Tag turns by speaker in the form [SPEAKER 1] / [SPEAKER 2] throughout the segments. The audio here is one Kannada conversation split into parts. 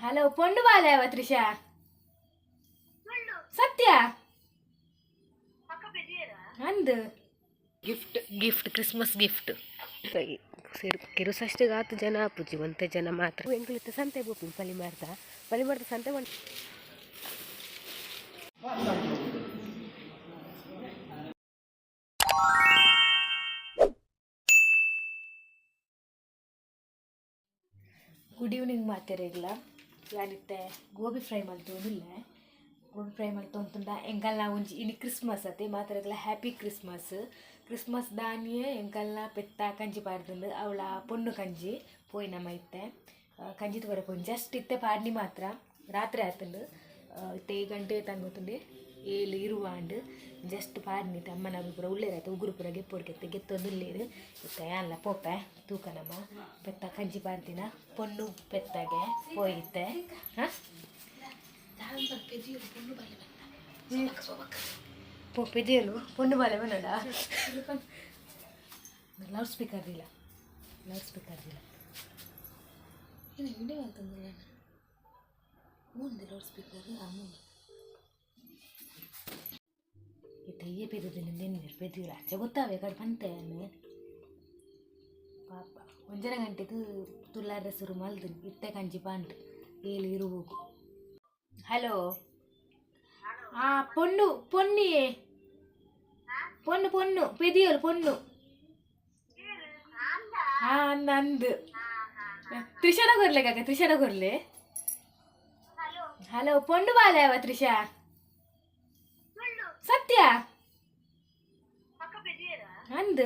[SPEAKER 1] ಹಲೋ ಪೊಂಡು ಬಾಲೆವ ತ್ರಿಷಾ ಸತ್ಯ ಅಂದು ಗಿಫ್ಟ್ ಗಿಫ್ಟ್ ಕ್ರಿಸ್ಮಸ್ ಗಿಫ್ಟ್ ಕಿರುಸಷ್ಟಿಗೆ ಆತು ಜನ ಆಪುಜಿ ಒಂತೆ ಜನ ಮಾತ್ರ ಎಂಕ್ಲಿತ್ತ ಸಂತೆ ಬೋಪಿ ಪಲಿ ಮಾಡ್ತಾ ಸಂತೆ ಮಾಡಿ ಗುಡ್ ಈವ್ನಿಂಗ್ ಮಾತೆರೆಗ್ಲ ಯಾನಿತ್ತೆ ಗೋಬಿ ಫ್ರೈ ಮಲ್ತೋದಿಲ್ಲ ಗೋಬಿ ಫ್ರೈ ಮಲ್ತೊಂತುಂಡ ಎಂಕಲ್ನ ಒಂಜಿ ಇನಿ ಕ್ರಿಸ್ಮಸ್ ಅತೆ ಮಾತೆರೆಗ್ಲ ಹ್ಯಾಪಿ ಕ್ರಿಸ್ಮಸ್ ದಾನಿಯೇ ಎಂಕಲ್ನ ಪೆತ್ತ ಕಂಜಿ ಪಾಡ್ದುಂಡು ಅವಳ ಪೊಣ್ಣು ಕಂಜಿ ಪೋಯಿನ ಮೈತೆ ಕಂಜಿ ತೂವರೆ ಪೋಯಿ ಜಸ್ಟ್ ಇತ್ತೆ ಪಾಡ್ನಿ ಮಾತ್ರ ರಾತ್ರಿ ಆತುಂಡು ಇತ್ತೆ 7 ಗಂಟೆ ತಂಗೊತ್ತುಂಡೆ 7 ಇರುವಾಂಡು ಜಸ್ಟ್ ಪಾಡ್ನಿತ್ತೆ ಅಮ್ಮನ ಪೂರ ಉಳ್ಳೇರಾಯ್ತು ಉಗುರು ಪೂರ ಗೆಪ್ಪೊಡ್ಗೆತ್ತೆ ಗೆತ್ತೊಂದುಲ್ಲೇರು ಇತ್ತೆ ಯಾನ್ಲ ಪೋಪೆ ತೂಕನಮ್ಮ ಪೆತ್ತ ಕಂಜಿ ಪಾಡ್ದಿನ ಪೊಣ್ಣು ಪೆತ್ತಗೆ ಪೋಯಿತ್ತೆ ಹಾಂ ಪೆದಿಯಲು ಪೊಣ್ಣು ಬಾಲೆ ಬನ್ನಡ ಲೌಡ್ ಸ್ಪೀಕರ್ ಇಲ್ಲ ಏನು ವಿಡಿಯೋ ಅಂತಂದಿಲ್ಲ ಮುಂದೆ ಲೌಡ್ ಸ್ಪೀಕರ್ ತೆಯ್ಯ ಪೆದ್ದಿನ ಪೆದ್ದಿಲ್ಲ ಅಚ್ಚೆ ಗೊತ್ತಾವೆ ಕಡೆ ಬಂತೆ ಪಾಪ ಒಂಜನ ಗಂಟೆಗೆ ತುಲ್ಲಾರ ಸುರು ಮಲ್ದು ಇತ್ತೆ ಕಂಜಿ ಪಾಂಡು 7 ಇರುವುಗು ಹಲೋ ಪೊನ್ನಿಯೇ ಪೊಣ್ಣು ಪೆದಿಯೋಲು ಪೊಣ್ಣು ಅಂದು ತ್ರಿಷಾಡ ಕೊರ್ಲೆ ಹಲೋ ಪೊಂಡು ಬಾಲೆವ ತ್ರಿಷಾ ಸತ್ಯ ಅಂದು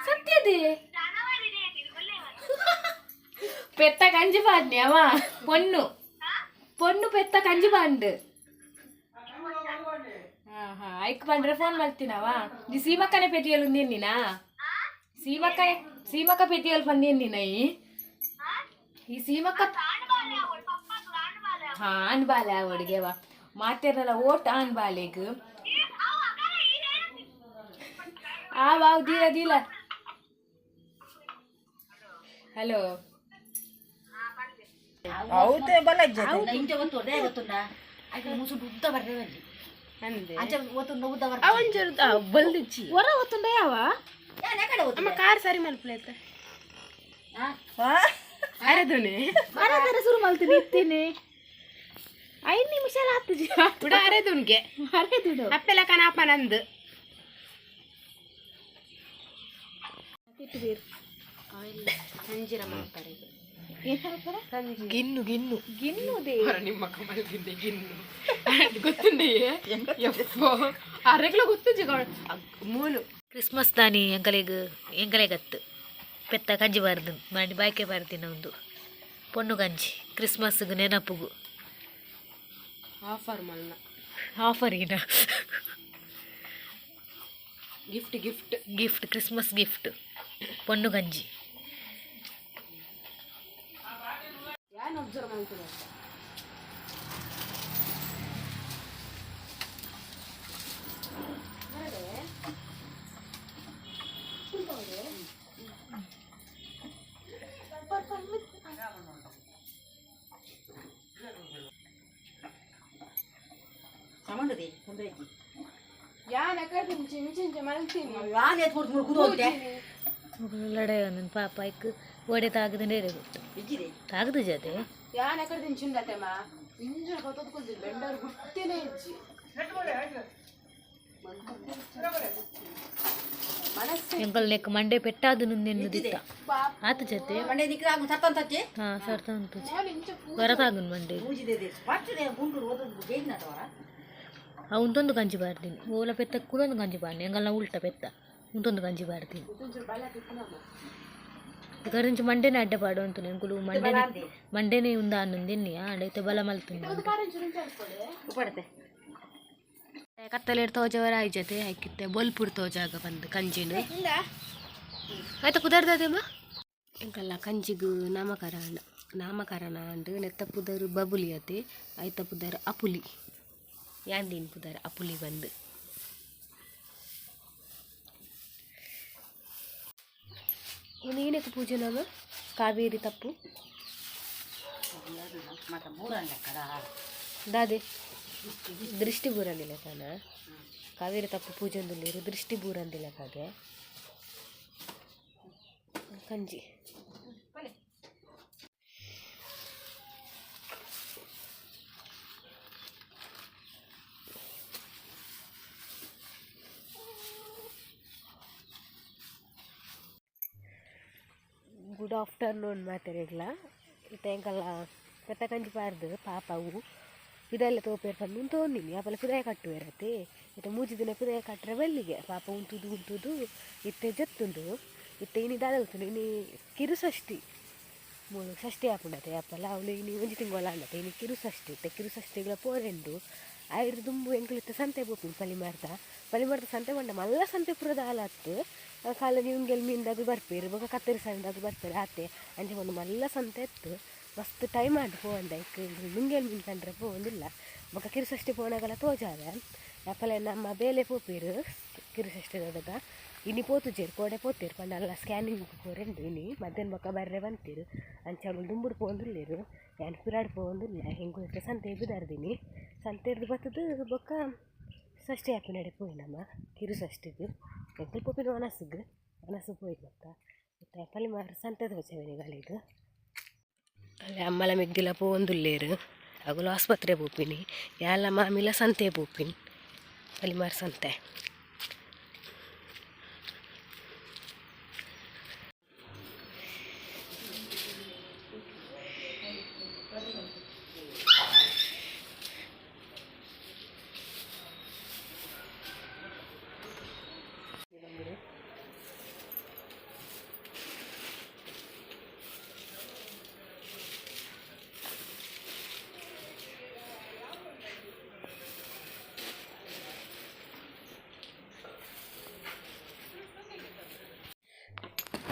[SPEAKER 1] ಸತ್ಯದೇ ಪೆತ್ತ ಕಂಜಿ ಪಾಡ್ನಿ ಅವ ಪೊಣ್ಣು ಪೆತ್ತ ಕಂಜಿ ಪಾಂಡು ಐಕ್ ಬಂದ್ರೆ ಫೋನ್ ಮಾಡ್ತೀನವ ನೀ ಸೀಮಕ್ಕನೆ ಪೆಟ್ಟಿಯಲು ನೀನಾ ಸೀಮಕ್ಕ ಪೆಟ್ಟಿಯಲು ಬಂದೇನಿನ ಈ ಸೀಮಕ್ಕ ಆನ್ ಬಾಲೆ ಅವಡಿಗೆವ ಮಾತೇರಲ್ಲ ಓಟ್ ಆನ್ ಬಾಲೆಗ್ ವಾವ್ ದೀಲ ಹಲೋ ಕಾರ್ ಸರಿ ಮಲ್ಪಲೈತ ಶುರು ಮಲ್ತೀನಿ ಇತ್ತೇನೆ 5 ನಿಮಿಷ ಆಗ್ತದೆ ಬಿಡ ಅರೆದುನ್ಗೆ ಅಪ್ಪೆಲ್ಲ ಕನಾಪ ನಂದು ಸಂಜಿರ ಮಾಡ್ತಾರೆ ಗಿನ್ನು ನಿಮ್ಮ ಕಮಲದಿಂದ ಗಿನ್ನು ಗೊತ್ತುಂಡೆ ಅರೆಗ್ಲ ಗೊತ್ತು ಮೂಲು ಕ್ರಿಸ್ಮಸ್ ದಾನಿ ಎಂಕಲೆಗತ್ತು ಪೆತ್ತ ಕಂಜಿ ಬಾರ್ದು ಮಾಡಿ ಬಾಯ್ಕೆ ಬಾರ್ದಿನ ಒಂದು ಪೊಣ್ಣು ಕಂಜಿ ಕ್ರಿಸ್ಮಸ್ಗೆ ನೆನಪುಗು ಆಫರಿನ ಗಿಫ್ಟ್ ಕ್ರಿಸ್ಮಸ್ ಗಿಫ್ಟ್ ಪೊಣ್ಣು ಕಂಜಿ ಪಾಪ ಐಕ್ ಒಡೆ ತಾಗದೇ ತಾಗದು ಜತೆ ಎಂಕಲ್ ನೆಕ್ ಮಂಡೆ ಪೆಟ್ಟಾದು ನೆನ್ನುದಿತ್ತ ಆತ ಜತೆ ಸರ್ತ ಉಂಟು ಹೊರತಾಗುನ್ ಮಂಡೆ ಉಂತೊಂದು ಗಂಜಿ ಬಾರ್ತೀನಿ ಓಲ ಪೆತ್ತ ಕೂಡೊಂದು ಗಂಜಿ ಬಾರ್ನಿ ಎಂಗಲ್ನ ಉಲ್ಟ ಪೆತ್ತ ಉಂತೊಂದು ಗಂಜಿ ಬಾರ್ತೀನಿ ಗರಿಂಚು ಮಂಡೆನೇ ಅಡ್ಡಪಾಡು ಅಂತು ಎಂಕುಲು ಮಂಡೆನೇ ಉಂದ ಅನ್ನೊಂದಿನ್ನಿ ಆಡೈತೆ ಬಲ ಮಲ್ತೀನಿ ಕತ್ತಲೇರು ತೋಜವರ ಆಯ್ ಜೊತೆ ಹಾಕಿತ್ತೆ ಬೊಲ್ಪುರ್ ತೋಜಾಗ ಬಂದು ಕಂಜಿನು ಆಯ್ತಾ ಕುದರ್ದದೇಮ್ಮ ಎಂಕಲ್ಲ ಕಂಜಿಗು ನಾಮಕರಣ ಅಂಡು ನೆತ್ತ ಪುದರು ಬಬುಲಿ ಅತೆ ಆಯ್ತ ಪುದರ್ ಅಪುಲಿ ಯಾಂದಿನ ಪುದರ್ ಅಪುಲಿ ಬಂದು ಏನಕ್ಕೆ ಪೂಜೆ ನಮ್ಮ ಕಾವೇರಿ ತಪ್ಪು ದಾದೆ ದೃಷ್ಟಿ ಬೂರಂದಿಲ್ಲ ತಾನ ಕಾವೇರಿ ತಪ್ಪು ಪೂಜೆ ಒಂದಿಲ್ಲ ದೃಷ್ಟಿ ಬೂರಂದಿಲ್ಲ ಕಾಗೆ ಕಂಜಿ ಗುಡ್ ಆಫ್ಟರ್ನೂನ್ ಮಾತಾಡಿಲ್ಲ ಇತ್ತೆಂಕಲ್ಲ ಕತ್ತ ಕಂಜಿ ಪಾರ್ದು ಪಾಪವು ಪಿದಾಯೆಲ್ಲ ತೋಪೇರು ಬಂದು ತೋಂದಿನಿ ಆಪಲ ಪಿದಾಯ ಕಟ್ಟುವೇರತ್ತೆ ಇತ್ತೆ ಮೂಜಿ ದಿನ ಪಿದಾಯ ಕಟ್ಟರೆ ಬೆಳ್ಳಿಗೆ ಪಾಪ ಉಂಟುದು ಇತ್ತೆ ಜತ್ತುಂಡು ಇತ್ತೆ ಇನಿ ದಾದಾಗುತ್ತುಂಡು ಇನಿ ಕಿರು ಷಷ್ಠಿ ಮೂಲು ಷಷ್ಠಿ ಹಾಕೊಂಡತೆ ಅಪ್ಪಲ್ಲ ಅವಳು ಇನಿ ಒಂಜಿ ತಿಂಗಳ ಅನ್ನತ್ತೆ ಇನಿ ಕಿರು ಷಷ್ಠಿ ಇತ್ತೆ ಕಿರು ಷಷ್ಠಿಗಳ ಪೋರೆಂಡು ಆಯ್ದು ದುಂಬು ಎಂಕ್ಲಿತ್ತೆ ಸಂತೆ ಬೋಪಿನಿ ಪಲಿ ಮಾಡ್ತಾ ಸಂತೆ ಬಂಡ ಮಲ್ಲ ಸಂತೆ ಪುರದ ಹಾಲತ್ತು ಕಾಲ ನಿಮ್ಗೆಲ್ಲಿ ಮೀನ್ದಾಗ ಬರ್ಪೇರು ಇವಾಗ ಕತ್ತರಿ ಸಣ್ಣದಾಗ ಬರ್ತಾರೆ ಆತೆ ಅಂಚೆ ಒಂದು ಮಲ್ಲ ಸಂತೆ ಎತ್ತು ಮಸ್ತ್ ಟೈಮ್ ಆಡು ಪೋಂಡ ನಿಂಗೆಲ್ಲಿ ಮೀನು ಕಂಡ್ರೆ ಪೋಂದಿಲ್ಲ ಬೊಕ್ಕ ಕಿರುಷಷ್ಠಿ ಪೋನಾಗಲ್ಲ ತೋಜಾದ ಅಪ್ಪಲೆ ನಮ್ಮ ಬೇಲೆ ಪೋಪೇರು ಕಿರುಷಷ್ಠಿದಾಗ ಇನಿ ಪೋತುಜೇರು ಕೋಡೆ ಪೋತೇರು ಪಂಡಲ್ಲ ಸ್ಕ್ಯಾನಿಂಗ್ ಪೋರೆಂಡು ಇನಿ ಮಧ್ಯಾಹ್ನ ಬೊಕ್ಕ ಬರ್ರೆ ಬಂತೀರು ಅಂಚೆ ಅವಳು ದುಂಬುಡು ಪೋಂದಿಲ್ಲೇರು ಏನು ಪಿರಾಡ್ ಪೋಂದಿಲ್ಲ ಹೆಂಗೆ ಸಂತೆ ಬಿದಾರ್ದಿನಿ ಸಂತೆ ಹಿಡ್ದು ಬರ್ತದು ಬೊಕ್ಕ ಷಷ್ಠಿ ಹಾಕಿ ನಡೆ ಪೋಯಿ ನಮ್ಮ ಕಿರು ಷಷ್ಠಿಗೆ ಎಂಕಲ್ ಪೋಪಿನ ಒನಸು ಪೋಯಿ ಬೊಕ್ಕ ಮತ್ತೆ ಪಲ್ಲಿ ಮಾರ ಸಂತೆ ತೋಚವನಿಗಳಿದು ಅಲ್ಲಿ ಅಮ್ಮಲ ಮೆಗ್ಗಿಲ ಪೋಂದುಲ್ಲೇರು ಅಗಲು ಆಸ್ಪತ್ರೆ ಪೋಪಿನಿ ಯಾಲ ಮಾಮಿಲ ಸಂತೆ ಪೋಪಿನಿ ಪಲ್ಲಿ ಮಾರ ಸಂತೆ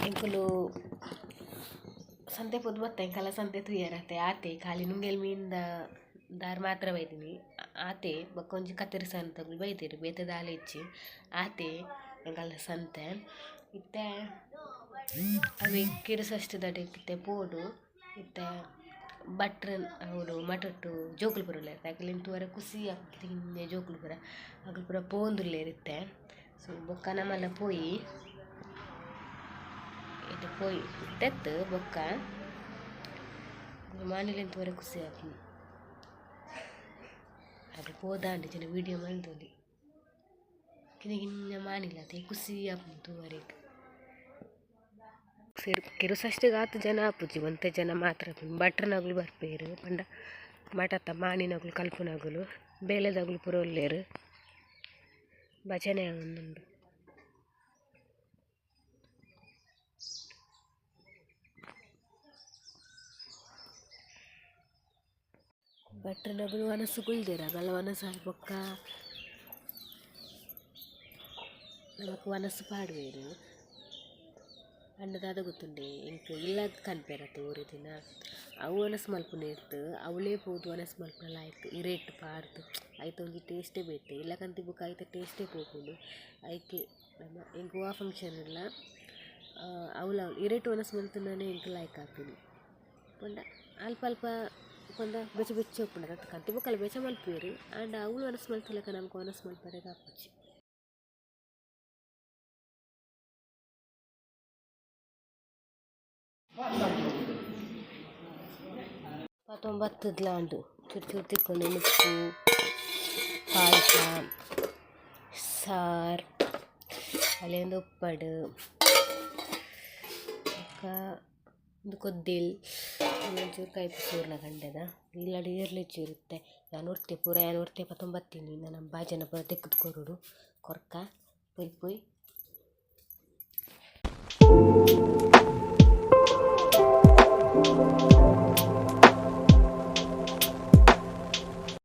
[SPEAKER 1] ಎಂಕುಲು ಸಂತೆ ಪೊದ್ದು ಬತ್ತ ಎಂಕಲ್ಲ ಸಂತೆ ತುಯ್ಯರತ್ತೆ ಆತೆ ಖಾಲಿ ನುಂಗೆಲ್ ಮೀನ್ದ ದಾರ್ ಮಾತ್ರ ಬೈತೀನಿ ಆತೆ ಬೊಕ್ಕ ಒಂಜಿ ಕತ್ತರಿ ಸಣ್ಣ ತಗೊಳ್ ಬೈತೀರಿ ಬೇತೆ ದಾಲೆ ಇಚ್ಚಿ ಆತೆ ಎಂಕಲ್ಲ ಸಂತೆ ಇತ್ತೆ ಅವೆ ಕಿರು ಷಷ್ಠಿ ದಡೆ ಪೋಡು ಇತ್ತೆ ಭಟ್ರ ಅವರು ಮಠಟ್ಟು ಜೋಕುಲ್ಪುರ ಯಾಕಲಿಂದ ತೂವರೆ ಖುಷಿ ಆಗ್ತದೆ ಹಿಂದೆ ಜೋಕುಲ್ಪುರ ಅಗಲ್ಪುರ ಪೋಂದುಲ್ಲೇರಿತ್ತೆ ಸೊ ಬೊಕ್ಕ ನಮ್ಮಲ್ಲ ಪೋಯಿ ಇದು ಪೋಯಿ ತೆತ್ತು ಬೊಕ್ಕ ಮಾನಿಲಿಂದ ತೂವರೆ ಖುಷಿ ಆಗ್ತದೆ ಅದು ಪೋದಾಂಡು ಜನ ವೀಡಿಯೋ ಮಾಡಿದೋಲಿ ಕಿನ್ನ ಮಾನಿಲ್ಲ ಅದೇ ಖುಷಿ ಆಗ್ತದೆ ತೂವರೆಗೆ ಕಿರು ಷಷ್ಠಿಗೆ ಆತು ಜನ ಆಪುಜಿ ಒಂತೆ ಜನ ಮಾತ್ರ ಭಟ್ರನಗಳು ಬರ್ಪೇರು ಪಂಡ ಮಠತ್ತ ಮಾಣಿನಗಳು ಕಲ್ಪನಗಳು ಬೇಲೆದಗಳು ಪುರೊಲ್ಲೇರು ಭಜನೆ ಒಂದುಂಡು ಭಟ್ರನಗಳು ವನಸ್ಸು ಕುಳ್ದೇರ ಗಲ್ಲ ವನಸ್ಸು ಬೊಕ್ಕ ನಮಕ್ ವನಸ್ಸು ಪಾಡುವೇರು ಅಂಡದಾದ ಗೊತ್ತುಂಡೆ ಇಂಕ ಇಲ್ಲದ ಕನ್ಪೇರತ್ತೆ ಊರು ದಿನ ಅವು ವನಸ್ ಮಲ್ಪುನೆ ಇರ್ತು ಅವಳೇ ಪೋದು ವನಸ್ ಮಲ್ಪನ ಲಾಯ್ಕ್ ಇರೇಟ್ ಪಾರ್ದು ಆಯ್ತು ಒಂಜಿ ಟೇಸ್ಟೇ ಬೇತೆ ಇಲ್ಲ ಕಂತಿ ಬುಕ್ ಆಯ್ತು ಟೇಸ್ಟೇ ಪೋಪುಂಡು ಐಕೆ ನಮ್ಮ ಇಂಕ ಹೂವು ಫಂಕ್ಷನ್ ಇಲ್ಲ ಅವಳು ಇರೇಟ್ ವನಸ್ ಮಲ್ತುಂಡೇ ಇಂಕ ಲಾಯ್ಕ್ ಹಾಕಿನಿ ಪಂಡ ಅಲ್ಪ ಅಲ್ಪ ಪಂಡ ಬೆಚ್ಚ ಬೆಚ್ಚ ಹೋಗ್ಪುಂಡ ಅದು ಕಂತಿ ಬುಕ್ಕಲ್ಲಿ ಬೆಚ್ಚ ಮಲ್ಪೇರು ಆಂಡ ಅವಳು ವನಸ್ ಮಲ್ತಿಲ್ಲಕ ನಮ್ಗೆ ವನಸ್ ಮಲ್ಪರೆಗೆ ಹಾಪುಚ್ಚಿ ಪತ್ತೊಂಬತ್ತದ್ಲಾಂಡು ಚುಟ್ಟು ತಿಕ್ಕೊಂಡು ಉಪ್ಪು ಪಾಯಸ ಸಾರು ಅಲ್ಲಿಂದ ಉಪ್ಪಡು ಒಂದು ಕೊದ್ದಿಲ್ ಒಂಚೂರು ಕೈಪು ಸೂರ್ನ ಗಂಡದ ಇಲ್ಲಡಿ ಇರ್ಲಿಚ್ಚಿರುತ್ತೆ ಪೂರ 219 ನಮ್ಮ ಬಾಜನ ಪೂರ ತೆಗೆದು ಕೊರುಡು ಕೊರ್ಕ ಪೊಯ್